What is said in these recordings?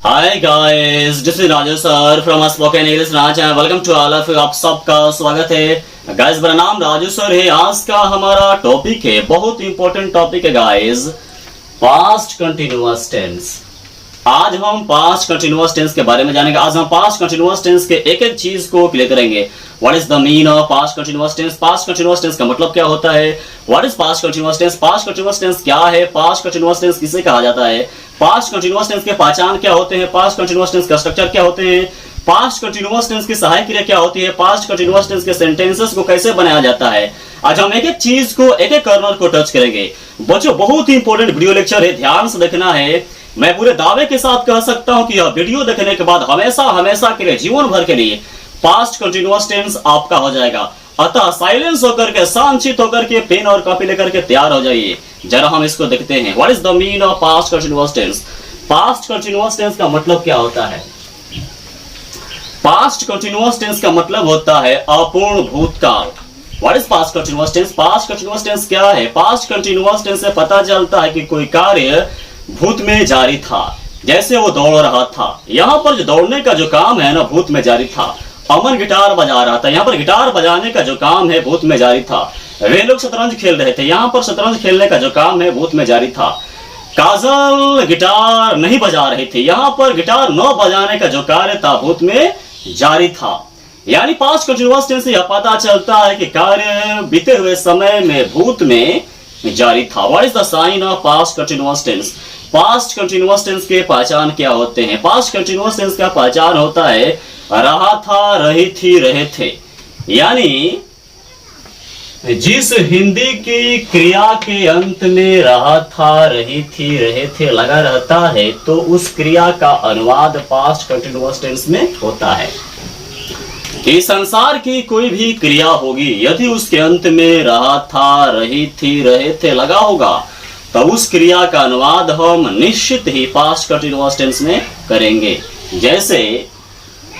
Hi guys, this is Raju sir from spoken English Raj. Welcome to all of you. आप सबका स्वागत है guys. मेरा नाम राजू सर है। आज का हमारा टॉपिक है, बहुत इंपॉर्टेंट टॉपिक है गाइस, पास्ट कंटिन्यूअस टेंस। आज हम पास्ट कंटिन्यूअस टेंस के बारे में जानेंगे। आज हम पास्ट कंटिन्यूअस टेंस के एक एक चीज को क्लियर करेंगे। What is the mean of past continuous tense? Past continuous tense का मतलब क्या होता है? What is past continuous tense? Past continuous tense क्या है? पास्ट कंटिन्यूअस टेंस किसे कहा जाता है? पास्ट कंटिन्यूअस टेंस के पहचान क्या होते हैं? पास्ट कंटिन्यूअस टेंस का स्ट्रक्चर क्या होते हैं? पास्ट कंटिन्यूअस टेंस की सहायक क्रिया क्या होती है? पास्ट कंटिन्यूअस टेंस के सेंटेंसेस को कैसे बनाया जाता है? आज हम एक एक चीज को, एक एक कर्नर को टच करेंगे। बच्चों, बहुत ही इंपॉर्टेंट वीडियो लेक्चर है, ध्यान से देखना है। मैं पूरे दावे के साथ कह सकता हूं कि यह वीडियो देखने के बाद हमेशा हमेशा के लिए, जीवन भर के लिए पास्ट कंटिन्यूअस टेंस आपका हो जाएगा। अतः साइलेंस होकर के, शांत होकर के, पेन और कॉपी लेकर के तैयार हो जाइए। जरा हम इसको देखते हैं। What is the mean of past continuous tense? Past continuous tense का मतलब क्या होता है? पास्ट कंटिन्यूअस टेंस का मतलब होता है अपूर्ण भूतकाल। What is past continuous tense? Past continuous tense क्या है? पास्ट कंटिन्यूअस टेंस से पता चलता है कि कोई कार्य भूत में जारी था। जैसे वो दौड़ रहा था, यहां पर जो दौड़ने का जो काम है ना, भूत में जारी था। अमन गिटार बजा रहा था, यहां पर गिटार बजाने का जो काम है भूत में जारी था। वे लोग शतरंज खेल रहे थे, यहां पर शतरंज खेलने का जो काम है भूत में जारी था। काजल गिटार नहीं बजा रही थी, यहां पर गिटार न बजाने का जो कार्य था भूत में जारी था। यानी पास्ट कंटिन्यूअस टेंस से यह पता चलता है कि कार्य बीते हुए समय में भूत में जारी था। What is the sign of past continuous tense? Past continuous tense के पहचान क्या होते हैं? पास्ट कंटिन्यूअस टेंस का पहचान होता है रहा था, रही थी, रहे थे। यानी जिस हिंदी की क्रिया के अंत में रहा था, रही थी, रहे थे लगा रहता है, तो उस क्रिया का अनुवाद पास्ट कंटिन्यूअस टेंस में होता है। कि संसार की कोई भी क्रिया होगी, यदि उसके अंत में रहा था, रही थी, रहे थे लगा होगा, तो उस क्रिया का अनुवाद हम निश्चित ही पास्ट कंटिन्यूअस टेंस में करेंगे। जैसे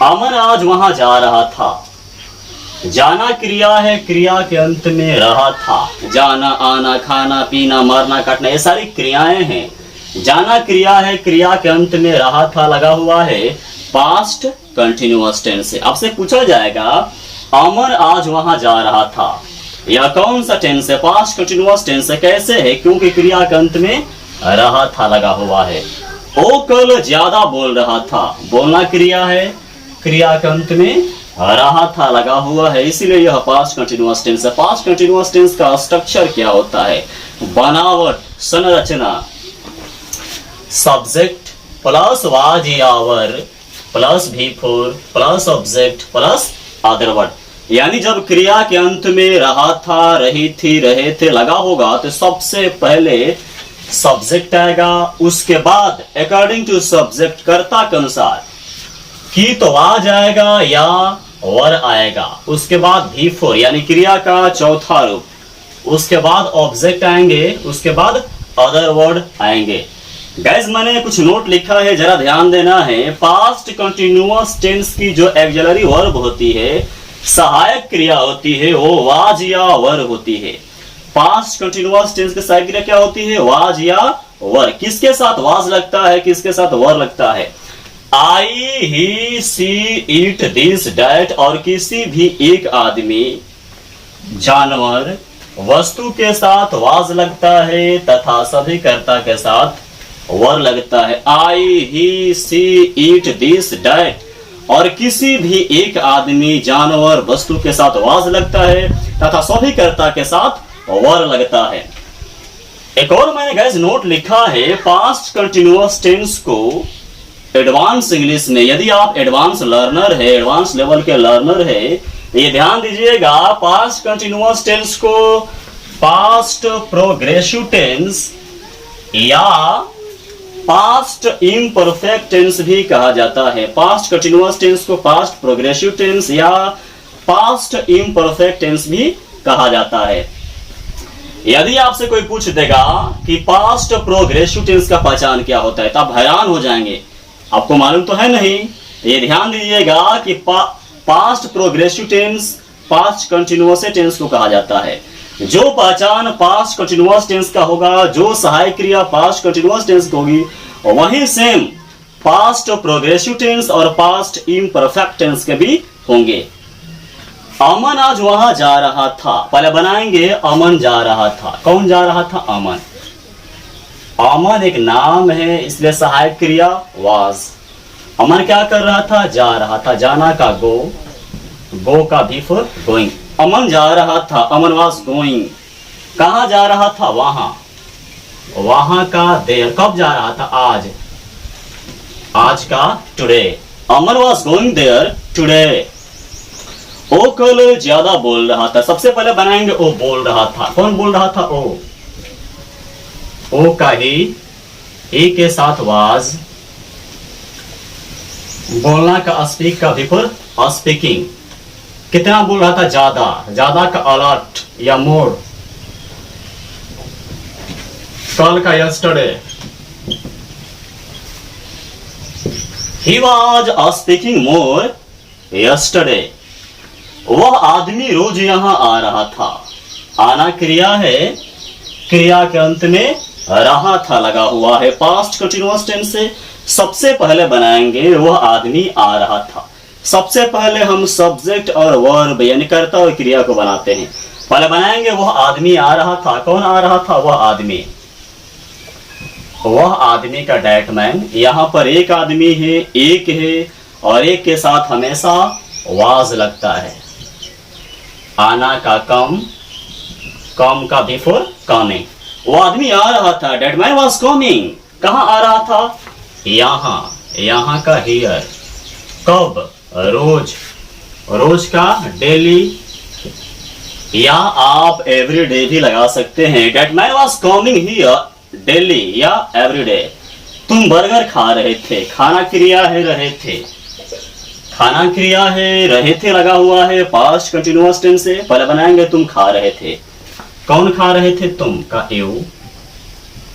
अमन आज वहां जा रहा था, जाना क्रिया है, क्रिया के अंत में रहा था। जाना, आना, खाना, पीना, मरना, काटना, ये सारी क्रियाएं हैं। जाना क्रिया है, क्रिया के अंत में रहा था लगा हुआ है, पास्ट कंटिन्यूअस टेंस से। आपसे पूछा जाएगा अमन आज वहां जा रहा था, यह कौन सा टेंस है? पास्ट कंटिन्यूअस टेंस है। कैसे है? क्योंकि क्रिया के अंत में रहा था लगा हुआ है। वो कल ज्यादा बोल रहा था, बोलना क्रिया है, क्रिया के अंत में रहा था लगा हुआ है, इसीलिए यह पास्ट कंटिन्यूअस टेंस है। पास्ट कंटिन्यूअस टेंस का स्ट्रक्चर क्या होता है? बनावट, संरचना, सब्जेक्ट प्लस वाज या वर plus V4 plus object plus other word. यानी जब क्रिया के अंत में रहा था, रही थी, रहे थे लगा होगा, तो सबसे पहले सब्जेक्ट आएगा, उसके बाद अकॉर्डिंग टू सब्जेक्ट, कर्ता के अनुसार की तो आ जाएगा या वर आएगा, उसके बाद V4 यानी क्रिया का चौथा रूप, उसके बाद ऑब्जेक्ट आएंगे, उसके बाद अदर वर्ड आएंगे। गाइस, मैंने कुछ नोट लिखा है, जरा ध्यान देना है। पास्ट कंटिन्यूअस टेंस की जो ऑक्सिलरी वर्ब होती है, सहायक क्रिया होती है, वो वाज या वर होती है। पास्ट कंटिन्यूअस टेंस की सहायक क्रिया क्या होती है? वाज या वर। किसके साथ वाज लगता है, किसके साथ वर लगता है? आई, ही, सी, इट, दिस, डैट और किसी भी एक आदमी, जानवर, वस्तु के साथ वाज लगता है तथा सभी कर्ता के साथ वर लगता है। आई, ही, सी, इट, दिस, डैट और किसी भी एक आदमी, जानवर, वस्तु के साथ वाज लगता है तथा सभी कर्ता के साथ वर लगता है। एक और मैंने गाइस नोट लिखा है, पास्ट कंटिन्यूअस टेंस को एडवांस इंग्लिश में, यदि आप एडवांस लर्नर है, एडवांस लेवल के लर्नर है, ये ध्यान दीजिएगा, पास्ट कंटिन्यूअस टेंस को पास्ट प्रोग्रेसिव टेंस या पास्ट इम्परफेक्ट टेंस भी कहा जाता है। पास्ट कंटिन्यूअस टेंस को पास्ट प्रोग्रेसिव टेंस या पास्ट इम्परफेक्ट टेंस भी कहा जाता है। यदि आपसे कोई पूछ देगा कि पास्ट प्रोग्रेसिव टेंस का पहचान क्या होता है, तो आप हैरान हो जाएंगे, आपको मालूम तो है नहीं। ये ध्यान दीजिएगा कि past progressive tense past continuous tense को कहा जाता है। जो पहचान पास्ट कंटिन्यूअस टेंस का होगा, जो सहायक क्रिया पास्ट कंटिन्यूअस टेंस की होगी, वही सेम पास्ट प्रोग्रेसिव टेंस और पास्ट इम्परफेक्ट टेंस के भी होंगे। अमन आज वहां जा रहा था, पहले बनाएंगे अमन जा रहा था। कौन जा रहा था? अमन। अमन एक नाम है, इसलिए सहायक क्रिया वाज। अमन क्या कर रहा था? जा रहा था। जाना का गो, गो का भी फॉर गोइंग। अमन जा रहा था, अमन वाज गोइंग। कहा जा रहा था? वहां। वहां का देर। कब जा रहा था? आज। आज का today. Aman was going there today. ओ कल ज्यादा बोल रहा था। सबसे पहले बनाएंगे ओ बोल रहा था। कौन बोल रहा था? ओ का ही के साथ वाज। बोलना का स्पीक का विपुल स्पीकिंग। कितना बोल रहा था? ज्यादा। ज्यादा का अलर्ट या मोर। कल का yesterday. He was speaking more yesterday. वह आदमी रोज यहां आ रहा था। आना क्रिया है, क्रिया के अंत में रहा था लगा हुआ है। पास्ट कंटिन्यूअस टेंस से सबसे पहले बनाएंगे वह आदमी आ रहा था। सबसे पहले हम सब्जेक्ट और वर्ब यानी कर्ता और क्रिया को बनाते हैं। पहले बनाएंगे वह आदमी आ रहा था। कौन आ रहा था? वह आदमी। वह आदमी का डैटमैन। यहां पर एक आदमी है, एक है, और एक के साथ हमेशा वाज लगता है। आना का कम, कम का बिफोर कमिंग। वो आदमी आ रहा था। That man was coming. कहाँ आ रहा था? यहाँ। यहाँ का हियर। कब? रोज। रोज का डेली, या आप एवरी डे भी लगा सकते हैं। That man was coming here daily या एवरी डे। तुम बर्गर खा रहे थे। खाना क्रिया है, रहे थे। खाना क्रिया है, रहे थे लगा हुआ है पास्ट कंटिन्यूअस टेंस से। पहले बनाएंगे तुम खा रहे थे। कौन खा रहे थे? तुम का यू,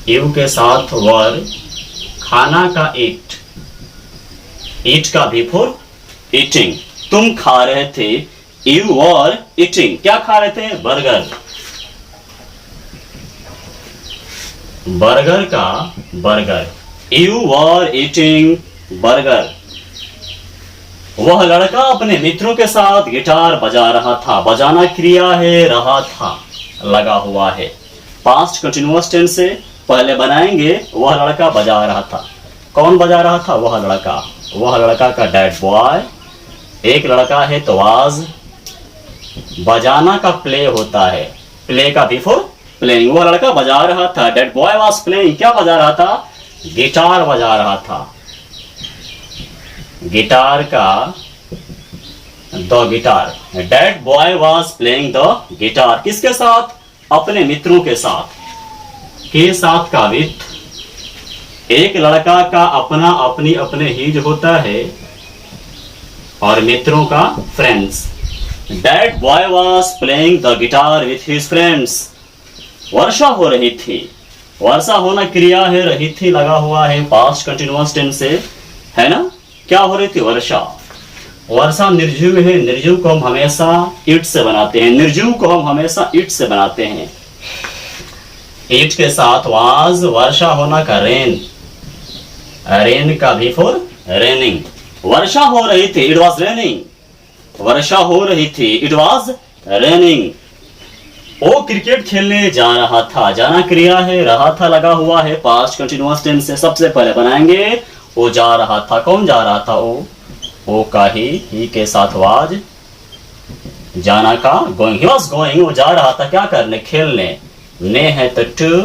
यू के साथ वर। खाना का ईट, ईट का बिफोर ईटिंग। तुम खा रहे थे, यू वर ईटिंग। क्या खा रहे थे? बर्गर। बर्गर का burger, you were eating burger. वह लड़का अपने मित्रों के साथ गिटार बजा रहा था। बजाना क्रिया है, रहा था लगा हुआ है। पास्ट कंटिन्यूअस टेंस से पहले बनाएंगे वह लड़का बजा रहा था। कौन बजा रहा था? वह लड़का। वह लड़का का डैट बॉय। एक लड़का है तो वाज। बजाना का प्ले होता है, प्ले का बिफोर प्लेइंग। वह लड़का बजा रहा था। That boy was playing. क्या बजा रहा था? गिटार बजा रहा था। गिटार का the guitar. That boy was playing the guitar. किसके साथ? अपने मित्रों के साथ। के साथ का विथ। एक लड़का का अपना अपनी अपने हिज होता है और मित्रों का friends. That boy was playing the guitar with his friends. वर्षा हो रही थी। वर्षा होना क्रिया है, रही थी लगा हुआ है पास्ट कंटिन्यूअस टेंस से, है ना? क्या हो रही थी? वर्षा। वर्षा निर्जीव है। निर्जीव को हम हमेशा ईट से बनाते हैं। निर्जीव को हम हमेशा ईट से बनाते हैं। ईट के साथ वाज। वर्षा होना का रेन, रेन का बिफोर रेनिंग। वर्षा हो रही थी, इट वाज रेनिंग। वर्षा हो रही थी, इट वाज रेनिंग। वो क्रिकेट खेलने जा रहा था। जाना क्रिया है, रहा था लगा हुआ है पास्ट कंटिन्यूअस टेंस से। सबसे पहले बनाएंगे वो जा रहा था। कौन जा रहा था? ओ का ही के साथ वाज। जाना का गोइंग, ही वाज गोइंग। वो जा रहा था क्या करने? खेलने। ने है तो टू,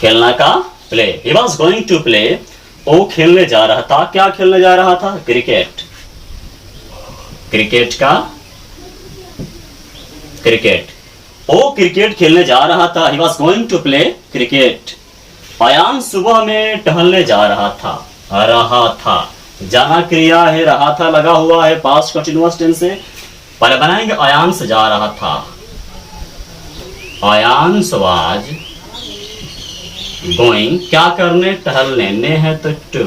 खेलना का play. He was going to play. वो खेलने जा रहा था। क्या खेलने जा रहा था? क्रिकेट। क्रिकेट का क्रिकेट। वो क्रिकेट खेलने जा रहा था। He was going to play cricket. Ayaan सुबह में टहलने जा रहा था। रहा था। जाना क्रिया है, रहा था लगा हुआ है पास्ट कंटिन्यूअस टेंस से। पहले बनाएंगे अयान से जा रहा था। Ayaan was going. क्या करने? टहलने। ने है तो टू,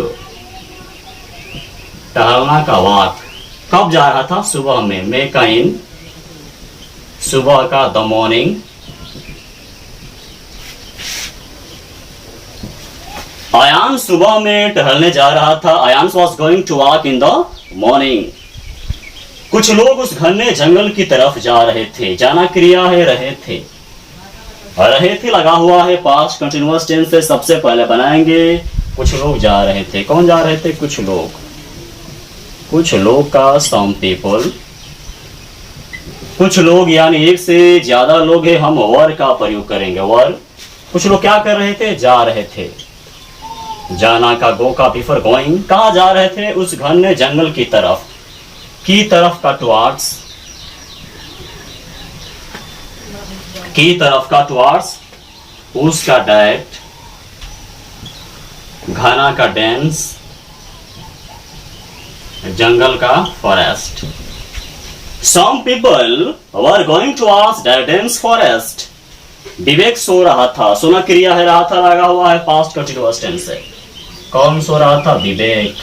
टहलना का वॉक। कब जा रहा था? सुबह में। मे का इन, सुबह का द मॉर्निंग। अयान सुबह में टहलने जा रहा था। Ayaan was going to walk in the morning. कुछ लोग उस घने जंगल की तरफ जा रहे थे। जाना क्रिया है रहे थे। रहे थे लगा हुआ है पास्ट कंटिन्यूअस टेंस से। सबसे पहले बनाएंगे कुछ लोग जा रहे थे। कौन जा रहे थे? कुछ लोग। कुछ लोग का सम पीपल। कुछ लोग यानी एक से ज्यादा लोग है, हम वर का प्रयोग करेंगे। वर। कुछ लोग क्या कर रहे थे? जा रहे थे। जाना का गो का बिफोर गोइंग। कहाँ जा रहे थे? उस घने जंगल की तरफ। की तरफ का टुवार्ड्स। की तरफ का टुवार्ड्स। उसका डायरेक्ट। घना का डेंस। जंगल का forest. Some people were going towards the dense forest. विवेक सो रहा था। सोना क्रिया है, रहा था लगा हुआ है पास्ट कंटिन्यूअस टेंस से। कौन सो रहा था? विवेक।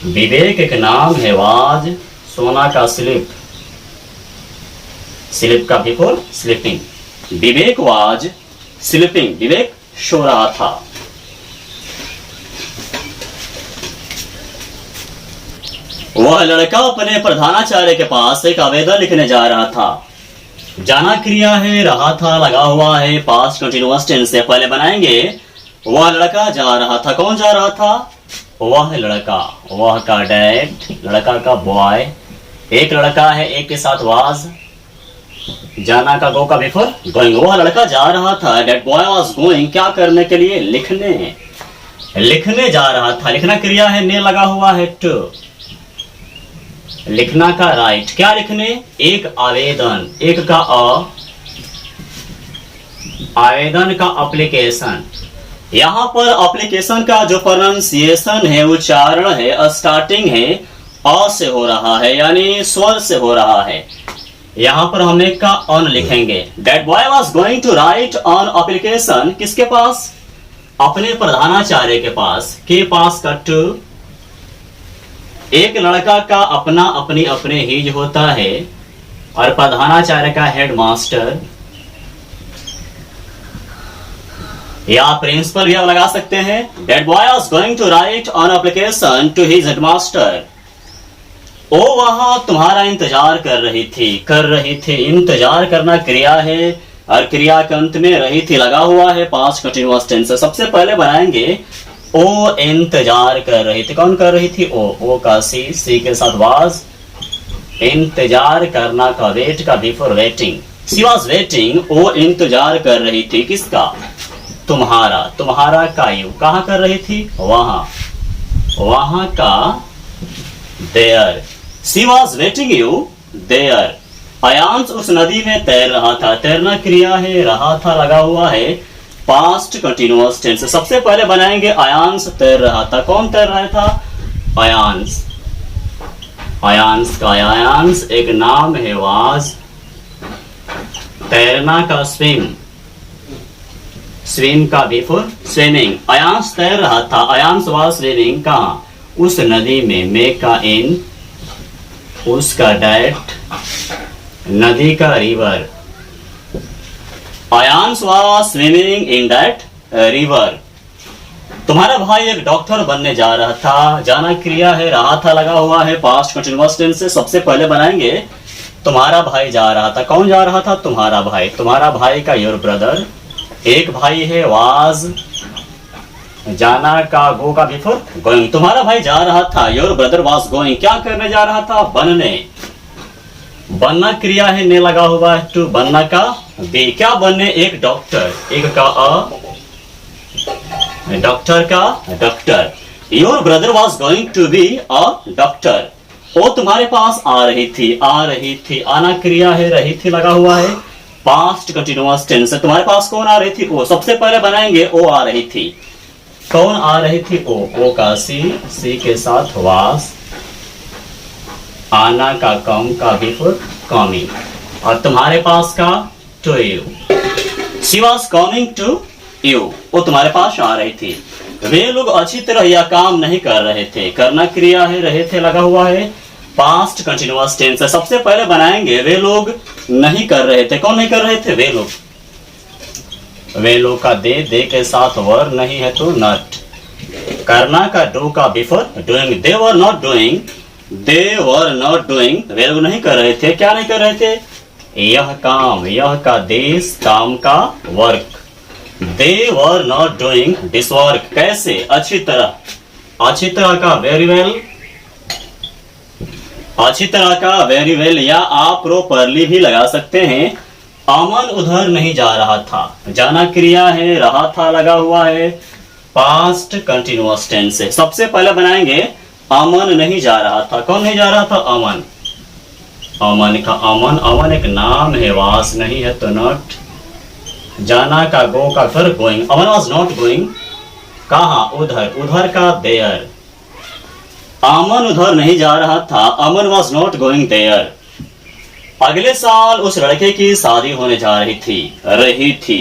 विवेक एक नाम है। वाज सोना का स्लिप। स्लिप का before sleeping. Vivek was sleeping. Vivek सो रहा था। वह लड़का अपने प्रधानाचार्य के पास एक आवेदन लिखने जा रहा था। जाना क्रिया है, रहा था लगा हुआ है पास्ट कंटिन्यूअस टेंस से। पहले बनाएंगे वह लड़का जा रहा था। कौन जा रहा था? वह लड़का। वह का डायरेक्ट, लड़का का बॉय। एक लड़का है, एक के साथ वाज। जाना का गो का बिफोर गोइंग। वह लड़का जा रहा था। That boy was going. क्या करने के लिए? लिखने। लिखने जा रहा था। लिखना क्रिया है, ने लगा हुआ है टू। लिखना का राइट। क्या लिखने? एक आवेदन। एक का आवेदन का एप्लीकेशन। यहां पर एप्लीकेशन का जो प्रोनाउंसिएशन है, उच्चारण है, स्टार्टिंग है अ से हो रहा है, यानी स्वर से हो रहा है। यहां पर हम एक का ऑन लिखेंगे। That boy was going to write on application. किसके पास? अपने प्रधानाचार्य के पास। के पास का टू। एक लड़का का अपना अपनी अपने हिज होता है और प्रधानाचार्य का हेडमास्टर या प्रिंसिपल भी आप लगा सकते हैं। That boy was going to write on application to his headmaster. ओ वहां तुम्हारा इंतजार कर रही थी। कर रही थी। इंतजार करना क्रिया है और क्रिया के अंत में रही थी लगा हुआ है पास्ट कंटिन्यूअस टेंस। सबसे पहले बनाएंगे ओ इंतजार कर रही थी। कौन कर रही थी? ओ का सी। सी के साथ वाज। इंतजार करना का वेट का before waiting. She was waiting. ओ इंतजार कर रही थी। किसका? तुम्हारा। तुम्हारा का यू। कहाँ कर रही थी? वहां। वहां का there. She was waiting you there. Ayansh उस नदी में तैर रहा था। तैरना क्रिया है, रहा था लगा हुआ है पास्ट कंटिन्यूअस टेंस। सबसे पहले बनाएंगे अयांश तैर रहा था। कौन तैर रहा था? अयांश। अयांश का अयांश एक नाम है। वाज। तैरना का स्विम। स्विम का बिफोर स्विमिंग। अयांश तैर रहा था। Ayansh was swimming. कहाँ? उस नदी में। मे का इन। उसका डायरेक्ट। नदी का river. Ayansh was swimming in that river. तुम्हारा भाई एक डॉक्टर बनने जा रहा था। जाना क्रिया है, रहा था लगा हुआ है पास्ट कंटिन्यूअस टेंस से। सबसे पहले बनाएंगे तुम्हारा भाई जा रहा था। कौन जा रहा था? तुम्हारा भाई। तुम्हारा भाई का योर ब्रदर। एक भाई है। वाज। जाना का गो का बिफोर गोइंग। तुम्हारा भाई जा रहा था। Your brother was going. क्या करने जा रहा था? बनने। बनना क्रिया है, ने लगा हुआ है टू। बनना का बी। क्या बनने? एक डॉक्टर। एक का डॉक्टर का doctor. Your brother was going to be a doctor. वो तुम्हारे पास आ रही थी। आ रही थी। आना क्रिया है, रही थी लगा हुआ है पास्ट कंटिन्यूअस टेंस। तुम्हारे पास कौन आ रही थी? ओ। सबसे पहले बनाएंगे ओ आ रही थी। कौन आ रही थी? ओ का सी। सी के साथ वास। आना का कम का बिफोर कमिंग। और तुम्हारे पास का to you. She was coming to you. वो तुम्हारे पास आ रही थी। वे लोग अच्छी तरह यह काम नहीं कर रहे थे। करना क्रिया है, रहे थे लगा हुआ है पास्ट कंटिन्यूअस टेंस। सबसे पहले बनाएंगे वे लोग नहीं कर रहे थे। कौन नहीं कर रहे थे? वे लोग। वे लोग का दे के साथ वर नहीं है तो नॉट। करना का डू का before doing, they were not doing, they were not doing, वे लोग नहीं कर रहे थे। क्या नहीं कर रहे थे? यह काम, यह का दिस, काम का work. They were not doing this work. कैसे? अच्छी तरह, अच्छी तरह का वेरी वेल, अच्छी तरह का वेरी वेल, या आप प्रॉपरली भी लगा सकते हैं। अमन उधर नहीं जा रहा था, जाना क्रिया है, रहा था लगा हुआ है, पास्ट कंटिन्यूअस टेंस है। सबसे पहले बनाएंगे अमन नहीं जा रहा था। कौन नहीं जा रहा था? अमन। अमन का अमन, अमन एक नाम है, वास नहीं है तो नॉट। जाना का गो का फिर going, Aman was not going. कहा? उधर, उधर का देयर। अमन उधर नहीं जा रहा था, अमन वाज नॉट गोइंग देयर। अगले साल उस लड़के की शादी होने जा रही थी, रही थी,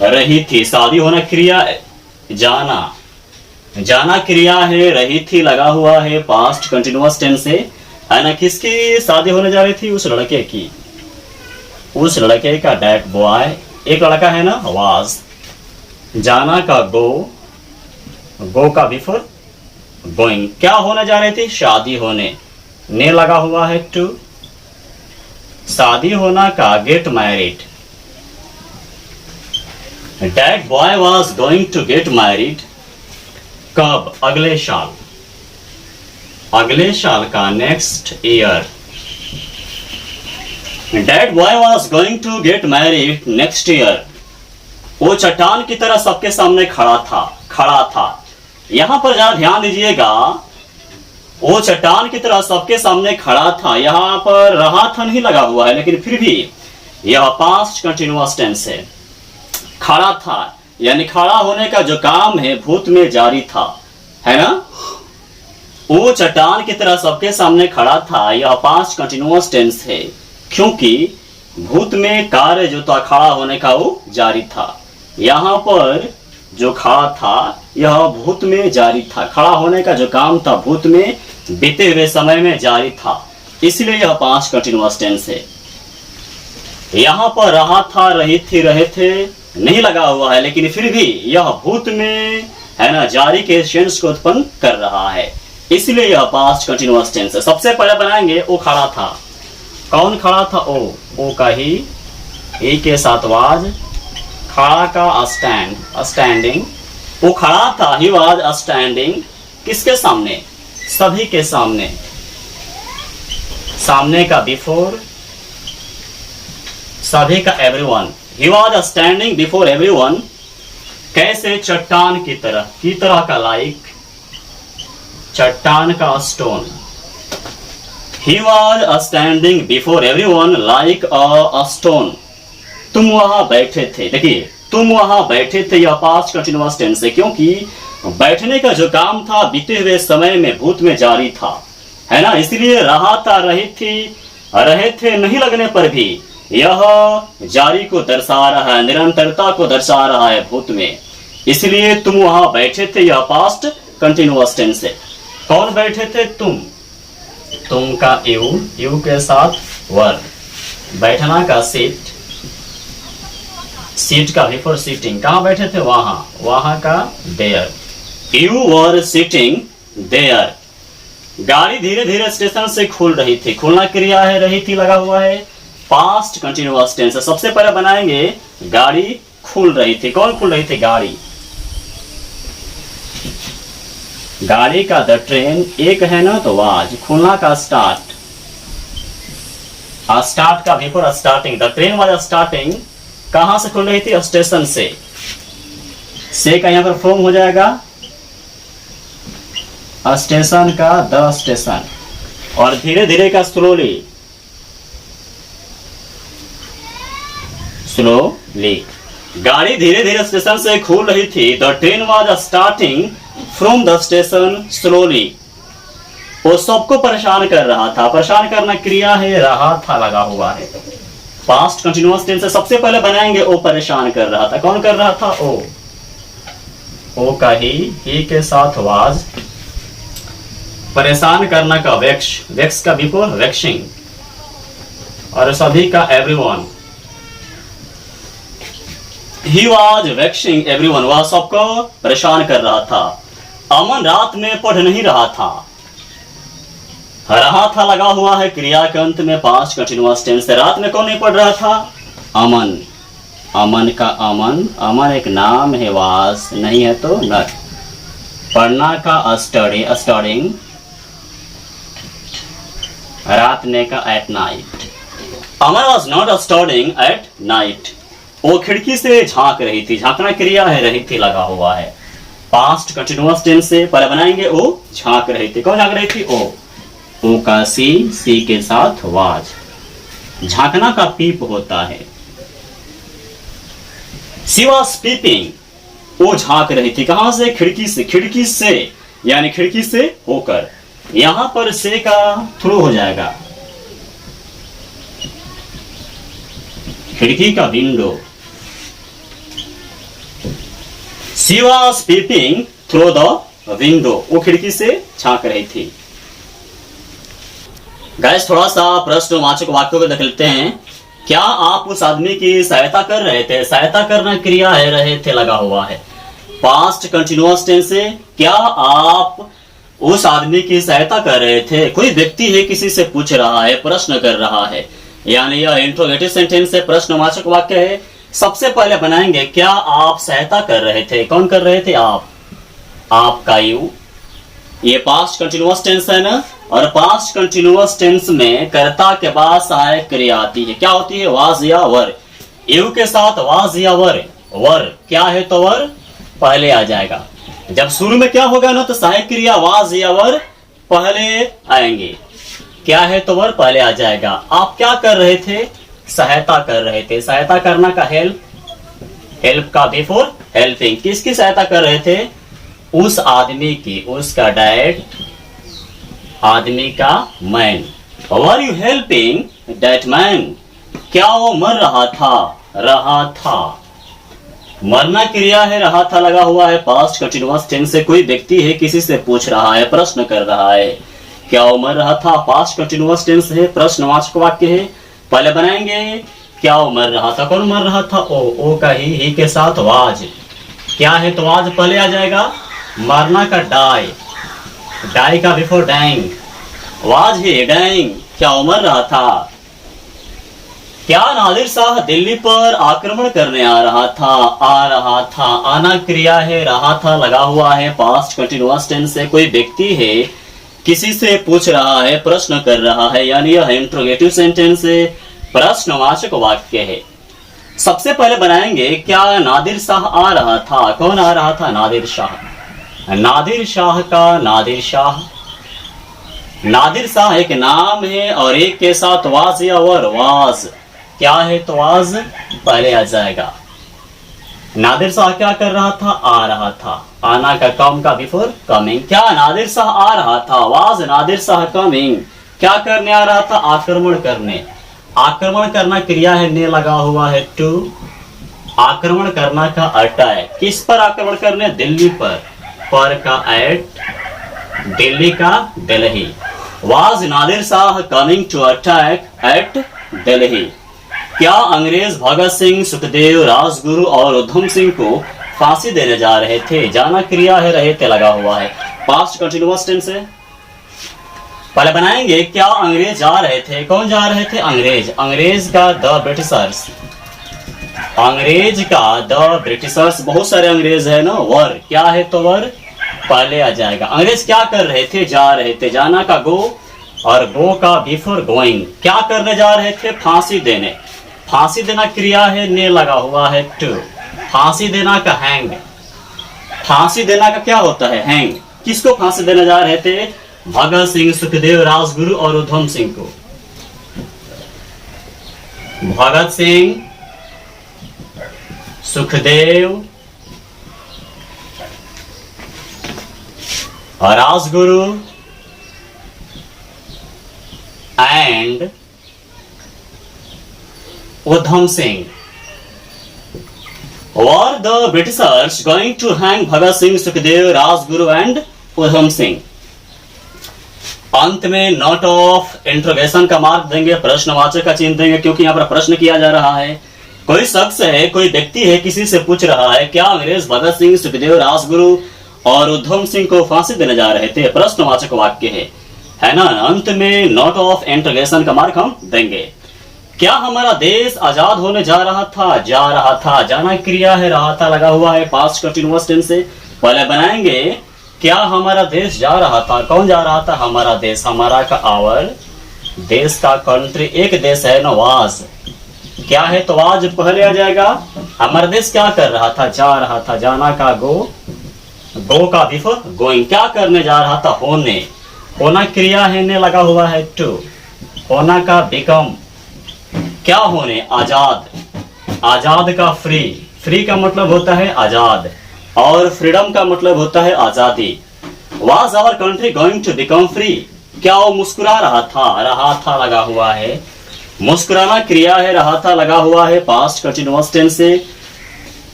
रही थी। शादी होना क्रिया, जाना, जाना क्रिया है, रही थी लगा हुआ है, पास्ट कंटिन्यूअस टेंस है ना। किसकी शादी होने जा रही थी? उस लड़के की, उस लड़के का डैट बॉय, एक लड़का है ना, वाज। जाना का गो, गो का बिफोर गोइंग। क्या होने जा रही थी? शादी होने, ने लगा हुआ है टू। शादी होना का get married, that boy was going to get married. कब? अगले साल, अगले साल का next year. That boy was going to get married next year. वो चट्टान की तरह सबके सामने खड़ा था, खड़ा था। यहां पर जरा ध्यान दीजिएगा, वो चट्टान की तरह सबके सामने खड़ा था। यहां पर रहा था नहीं लगा हुआ है, लेकिन फिर भी यह पास्ट कंटिन्यूअस टेंस है। खड़ा था यानी खड़ा होने का जो काम है भूत में जारी था, है ना। वो चट्टान की तरह सबके सामने खड़ा था, यह पास्ट कंटिन्यूअस टेंस है, क्योंकि भूत में कार्य जो था खड़ा होने का वो जारी था। यहां पर जो खड़ा था यह भूत में जारी था, खड़ा होने का जो काम था भूत में बीते हुए समय में जारी था, इसलिए यह पास्ट कंटिन्यूअस टेंस है। यहां पर रहा था, रही थी, रहे थे नहीं लगा हुआ है, लेकिन फिर भी यह भूत में है ना जारी के सेंस को उत्पन्न कर रहा है, इसलिए यह पास्ट कंटिन्यूअस टेंस है। सबसे पहले बनाएंगे वो खड़ा था। कौन खड़ा था? ओ का ही, ए के साथ वाज, खड़ा का स्टैंड, स्टैंडिंग। वो खड़ा था, ही वाज स्टैंडिंग। किसके सामने? सभी के सामने। सामने का बिफोर, सभी का everyone. He was standing before everyone. कैसे? चट्टान की तरह का लाइक, चट्टान का stone. He was standing before everyone like a stone. तुम वहां बैठे थे। देखिए, तुम वहां बैठे थे, यह पास्ट कंटिन्यूअस टेंस है, क्योंकि बैठने का जो काम था बीते हुए समय में भूत में जारी था, है ना। इसलिए रहा था, रही थी, रहे थे नहीं लगने पर भी यह जारी को दर्शा रहा है, निरंतरता को दर्शा रहा है भूत में, इसलिए तुम वहां बैठे थे, यह पास्ट कंटिन्यूअस टेंस है। कौन बैठे थे? तुम का यू के साथ वर। बैठना का सीट, सीट का बिफोर सीटिंग। कहां बैठे थे? वहां का there. You were sitting there. गाड़ी धीरे धीरे स्टेशन से खुल रही थी। खुलना क्रिया है, रही थी लगा हुआ है, पास्ट कंटिन्यूअस टेंस है। सबसे पहले बनाएंगे गाड़ी खुल रही थी। कौन खुल रही थी? गाड़ी। गाड़ी का द ट्रेन, एक है ना तो वाज। खुलना का स्टार्ट, स्टार्ट का before starting. The train was starting. कहां से खुल रही थी? स्टेशन से का यहां पर फॉर्म हो जाएगा स्टेशन का द स्टेशन, और धीरे धीरे का स्लोली, स्लोली। गाड़ी धीरे धीरे स्टेशन से खुल रही थी। The train was starting from the station slowly. वो सबको परेशान कर रहा था। परेशान करना क्रिया है, रहा था लगा हुआ है, पास्ट कंटिन्यूअस टेंस है। सबसे पहले बनाएंगे ओ परेशान कर रहा था। कौन कर रहा था? ओ का ही के साथ वाज। परेशान करना का वेक्स, वेक्स का बिफोर वेक्सिंग, और सभी का everyone. He was vexing everyone, वह सबको परेशान कर रहा था। अमन रात में पढ़ नहीं रहा था लगा हुआ है क्रिया के अंत में पास्ट कंटिन्यूअस टेंस से। रात में कौन नहीं पढ़ रहा था? अमन। अमन का अमन एक नाम है, वास नहीं है तो नट। पढ़ना का स्टडिंग, रात में का at night. Aman was not studying at night. वो खिड़की से झांक रही थी, झांकना क्रिया है, रही थी लगा हुआ है पास्ट कंटिन्यूअस टेंस से। पहले बनाएंगे ओ झांक रही थी। कौन झांक रही थी? ओ का सी के साथ वाज। झांकना का पीप होता है। सी वॉज पीपिंग, वो झांक रही थी। कहां से? खिड़की से यानी खिड़की से होकर। यहां पर से का थ्रू हो जाएगा, खिड़की का window. She was peeping through the window, वो खिड़की से झांक रही थी। गाइस थोड़ा सा प्रश्नवाचक वाक्यों को देख लेते हैं। क्या आप उस आदमी की सहायता कर रहे थे? सहायता करना क्रिया है, रहे थे लगा हुआ है पास्ट कंटिन्यूअस टेंस से। क्या आप उस आदमी की सहायता कर रहे थे? कोई व्यक्ति है, किसी से पूछ रहा है, प्रश्न कर रहा है, यानी यह इंट्रोगेटिव सेंटेंस से प्रश्नवाचक वाक्य है। सबसे पहले बनाएंगे क्या आप सहायता कर रहे थे। कौन कर रहे थे? आपका यू। ये पास्ट कंटिन्यूअस टेंस है ना, और पास्ट कंटिन्यूअस टेंस में कर्ता के बाद सहायक क्रिया आती है। क्या होती है? वाज या वर। यू के साथ वाज या वर। वर क्या है तो वर पहले आ जाएगा। जब शुरू में क्या होगा ना तो सहायक क्रिया वाज या वर पहले आएंगे। क्या है तो वर पहले आ जाएगा। आप क्या कर रहे थे? सहायता कर रहे थे। सहायता करना का हेल्प का बिफोर हेल्पिंग। किसकी सहायता कर रहे थे? उस आदमी की, उसका डैड, आदमी का man. Were you helping that man? क्या वो मर रहा था? मरना क्रिया है, रहा था लगा हुआ है पास्ट कंटिन्यूअस टेंस से। कोई व्यक्ति है, किसी से पूछ रहा है, प्रश्न कर रहा है। क्या वो मर रहा था? पास्ट कंटिन्यूअस टेंस है, प्रश्नवाचक वाक्य है। पहले बनाएंगे क्या वो मर रहा था। कौन मर रहा था? ओ का ही के साथ वाज। क्या है तो वाज पहले आ जाएगा। मरना का डाई का before dying. Was he dying. क्या वो मर रहा था? क्या नादिर शाह दिल्ली पर आक्रमण करने आ रहा था? आना क्रिया है, रहा था लगा हुआ है पास्ट कंटिन्यूअस टेंस से। कोई व्यक्ति है, किसी से पूछ रहा है, प्रश्न कर रहा है, यानी यह इंट्रोगेटिव सेंटेंस है, प्रश्नवाचक वाक्य है। सबसे पहले बनाएंगे क्या नादिर शाह आ रहा था। कौन आ रहा था? नादिर शाह। नादिर शाह का नादिर शाह एक नाम है, और एक के साथ वाज या वर। वाज क्या है तो वाज पहले आ जाएगा। नादिर शाह क्या कर रहा था? आ रहा था। आना का कम का बिफोर कमिंग। क्या नादिर शाह आ रहा था? Was Nadir Shah coming. क्या करने आ रहा था? आक्रमण करने। आक्रमण करना क्रिया है, ने लगा हुआ है टू। आक्रमण करना का अटैक। किस पर आक्रमण करने? दिल्ली पर का एट, दिल्ली का Delhi. Was Nadir Shah coming to attack at Delhi. क्या अंग्रेज भगत सिंह, सुखदेव, राजगुरु और उधम सिंह को फांसी देने जा रहे थे? जाना क्रिया है, रहे थे लगा हुआ है पास्ट कंटिन्यूअस टेंस है। पहले बनाएंगे क्या अंग्रेज जा रहे थे। कौन जा रहे थे? अंग्रेज का द ब्रिटिशर्स। अंग्रेज का द ब्रिटिशर्स, बहुत सारे अंग्रेज है ना। वर क्या है तो वर पहले आ जाएगा। अंग्रेज क्या कर रहे थे? जा रहे थे। जाना का गो, और गो का बिफोर गोइंग। क्या करने जा रहे थे? फांसी देने। फांसी देना क्रिया है, ने लगा हुआ है टू। फांसी देना का हैंग। फांसी देना का क्या होता है? हैंग। किसको फांसी देने जा रहे थे? भगत सिंह, सुखदेव, राजगुरु और उधम सिंह को। भगत सिंह, सुखदेव और Rajguru and Udham Singh. Were the Britishers going to hang Bhagat Singh, Sukhdev, Rajguru and Udham Singh? अंत में नोट ऑफ इंट्रोगेशन का मार्क देंगे, प्रश्नवाचक का चिन्ह देंगे, क्योंकि यहाँ पर प्रश्न किया जा रहा है। कोई शख्स है, कोई व्यक्ति है, किसी से पूछ रहा है क्या अंग्रेज भगत सिंह, सुखदेव, राजगुरु और उधम सिंह को फांसी देने जा रहे थे। प्रश्नवाचक वाक्य है ना। अंत में नोट ऑफ इंटरोगेशन का मार्क हम देंगे। क्या हमारा देश आजाद होने जा रहा था? जा रहा था, जाना क्रिया है, रहा था लगा हुआ है पास्ट कंटिन्यूअस टेंस से। पहले बनाएंगे क्या हमारा देश जा रहा था। कौन जा रहा था? हमारा देश। हमारा का आवर, देश का कंट्री, एक देश है ना, वाज क्या है तो आज पहले आ जाएगा। हमारा देश क्या कर रहा था? जा रहा था, जाना का गो, गो का बिफोर गोइंग। क्या करने जा रहा था? होने, होना क्रिया है, ने लगा हुआ है टू, होना का बिकम, क्या होने? आजाद, आजाद का फ्री, फ्री का मतलब होता है आजाद और फ्रीडम का मतलब होता है आजादी। Was our country going to become free? क्या वो मुस्कुरा रहा था लगा हुआ है, मुस्कुराना क्रिया है, रहा था लगा हुआ है पास्ट कंटिन्यूअस टेंस से।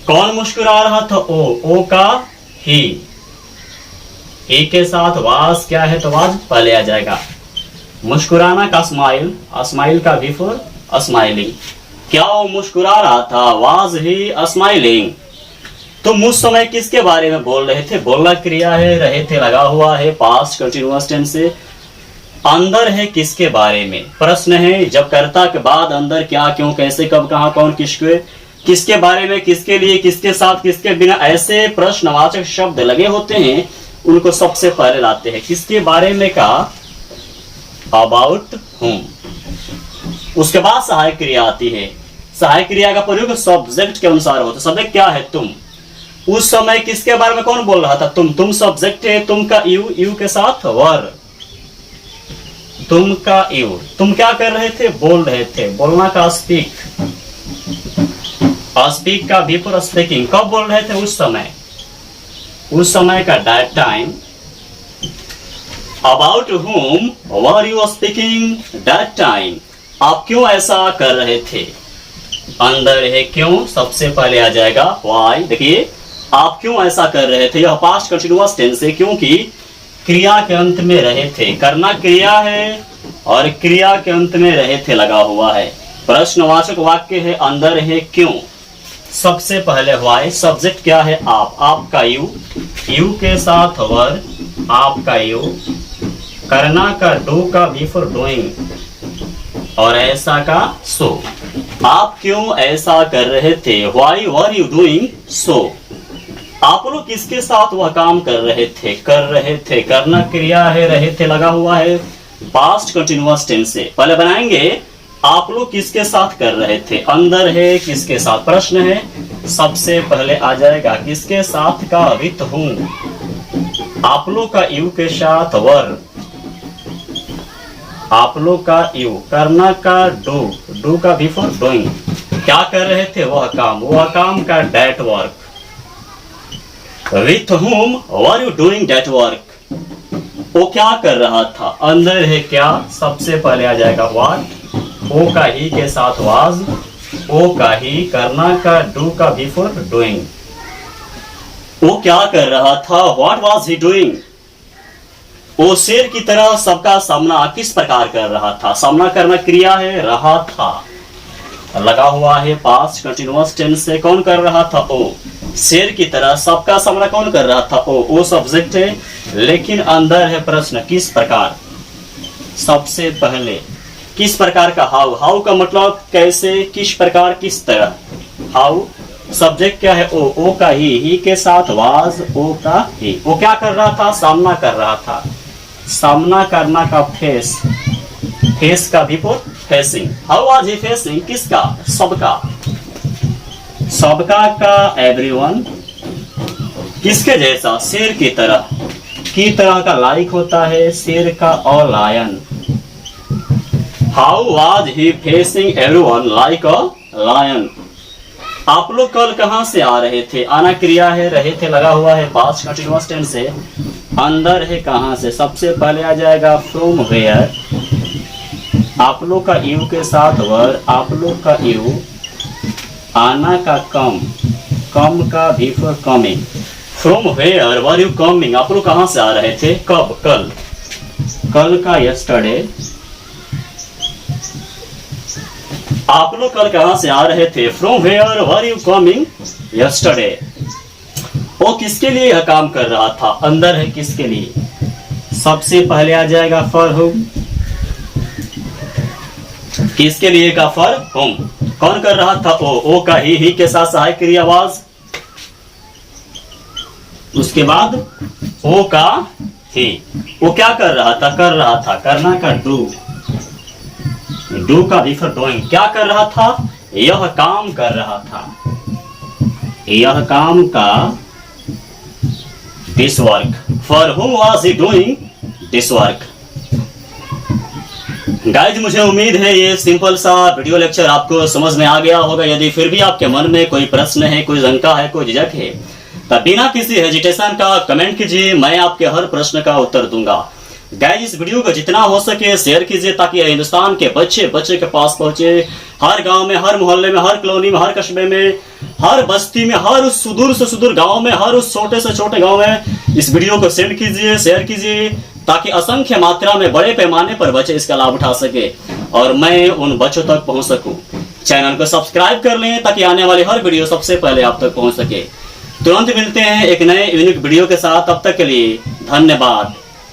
कौन मुस्कुरा रहा था? ओ का ही के साथ वाज क्या है तो वाज पहले आ जाएगा। मुस्कुराना का स्माइल, स्माइल का बिफोर स्माइलिंग। क्या वो मुस्कुरा रहा था? Was he smiling. तुम उस समय किसके बारे में बोल रहे थे? बोलना क्रिया है, रहे थे लगा हुआ है पास्ट कंटिन्यूअस टेंस से। अंदर है किसके बारे में? प्रश्न है, जब कर्ता के बाद अंदर क्या, क्यों, कैसे, कब, कहां, कौन, किसके, किसके बारे में, किसके लिए, किसके साथ, किसके बिना, ऐसे प्रश्नवाचक शब्द लगे होते हैं, उनको सबसे पहले लाते हैं। किसके बारे में का अबाउट हुम। उसके बाद सहायक क्रिया आती है। सहायक क्रिया का प्रयोग सब्जेक्ट के अनुसार होता है। सब्जेक्ट क्या है? तुम। उस समय किसके बारे में कौन बोल रहा था? तुम सब्जेक्ट है, तुम का यू के साथ वर, तुम का यू। तुम क्या कर रहे थे? बोल रहे थे। बोलना का स्पीक, स्पीक का बिफोर स्पीकिंग। कब बोल रहे थे? उस समय, उस समय का that time. About whom were you speaking that time? आप क्यों ऐसा कर रहे थे? अंदर है क्यों, सबसे पहले आ जाएगा वाई। देखिए आप क्यों ऐसा कर रहे थे, यह पास्ट कंटिन्यूअस टेंस है, क्योंकि क्रिया के अंत में रहे थे। करना क्रिया है और क्रिया के अंत में रहे थे लगा हुआ है। प्रश्नवाचक वाक्य है, अंदर है क्यों, सबसे पहले हुआ है। सब्जेक्ट क्या है? आप, आपका यू, यू के साथ वर, आपका यू। करना का डू का बिफोर डूइंग और ऐसा का सो। आप क्यों ऐसा कर रहे थे? Why were you doing so? आप लोग किसके साथ वह काम कर रहे थे? कर रहे थे, करना क्रिया है, रहे थे लगा हुआ है पास्ट कंटिन्यूअस टेंस से। पहले बनाएंगे आप लोग किसके साथ कर रहे थे। अंदर है किसके साथ, प्रश्न है, सबसे पहले आ जाएगा किसके साथ का विथ हूं। आप लोग का यू के साथ वर, आप लोग का यू। करना का डू, डू का बिफोर डूइंग। क्या कर रहे थे? वह काम, वह काम का that work. With whom were you doing that work? वो क्या कर रहा था? अंदर है क्या, सबसे पहले आ जाएगा व्हाट। ओ का ही के साथ वाज, ओ का ही। करना का डू का बिफोर डूइंग। वो क्या कर रहा था? What was he doing? वो शेर की तरह सबका सामना किस प्रकार कर रहा था? सामना करना क्रिया है, रहा था लगा हुआ है पास्ट कंटिन्यूअस टेंस से। कौन कर रहा था? ओ। शेर की तरह सबका सामना कौन कर रहा था? ओ सब्जेक्ट है, लेकिन अंदर है प्रश्न किस प्रकार। सबसे पहले किस प्रकार का? हाउ। हाउ का मतलब कैसे, किस प्रकार, किस तरह। हाउ। सब्जेक्ट क्या है? ओ का ही के साथ वाज, ओ का ही। वो क्या कर रहा था? सामना कर रहा था। सामना करना का फेस, फेस का before facing. How was he facing? किसका? सबका, सबका का एवरीवन। किसके जैसा? शेर की तरह, की तरह का लाइक होता है शेर का और lion. How was he facing everyone like a lion? आप लोग कल कहां से आ रहे थे? आना क्रिया है, रहे थे लगा हुआ है पास्ट कंटिन्यूअस टेंस से। अंदर है कहां से, सबसे पहले आ जाएगा फ्रॉम वेयर। आप लोग का यू के साथ वर, आप लोग का यू। आना का कम, कम का before coming. From where were you coming? आप लोग कहां से आ रहे थे? कब? कल। कल का यस्टरडे। आप लोग कल कहां से आ रहे थे? From where were you coming yesterday. वो किसके लिए यह काम कर रहा था? अंदर है किसके लिए? सबसे पहले आ जाएगा फॉर हुम। किसके लिए का फॉर हुम? कौन कर रहा था? ओ का ही के साथ सहायक क्रियावाज। उसके बाद ओ का ही। वो क्या कर रहा था? कर रहा था, करना का डू का भी फॉर डूइंग। क्या कर रहा था? यह काम कर रहा था, यह काम का दिस वर्क। फॉर हुम was he doing this work. Guys मुझे उम्मीद है ये सिंपल सा वीडियो लेक्चर आपको समझ में आ गया होगा। यदि फिर भी आपके मन में कोई प्रश्न है, कोई शंका है, कोई झिझक है, तब बिना किसी हेजिटेशन का कमेंट कीजिए, मैं आपके हर प्रश्न का उत्तर दूंगा। गाइज इस वीडियो को जितना हो सके शेयर कीजिए ताकि हिंदुस्तान के बच्चे बच्चे के पास पहुंचे। हर गांव में, हर मोहल्ले में, हर कॉलोनी में, हर कस्बे में, हर बस्ती में, हर उस सुदूर से सुदूर गांव में, हर उस छोटे से छोटे गांव में इस वीडियो को सेंड कीजिए, शेयर कीजिए ताकि असंख्य मात्रा में बड़े पैमाने पर बच्चे इसका लाभ उठा सके और मैं उन बच्चों तक पहुंच सकूं। चैनल को सब्सक्राइब कर लें ताकि आने वाली हर वीडियो सबसे पहले आप तक पहुंच सके। तुरंत मिलते हैं एक नए यूनिक वीडियो के साथ। तब तक के लिए धन्यवाद।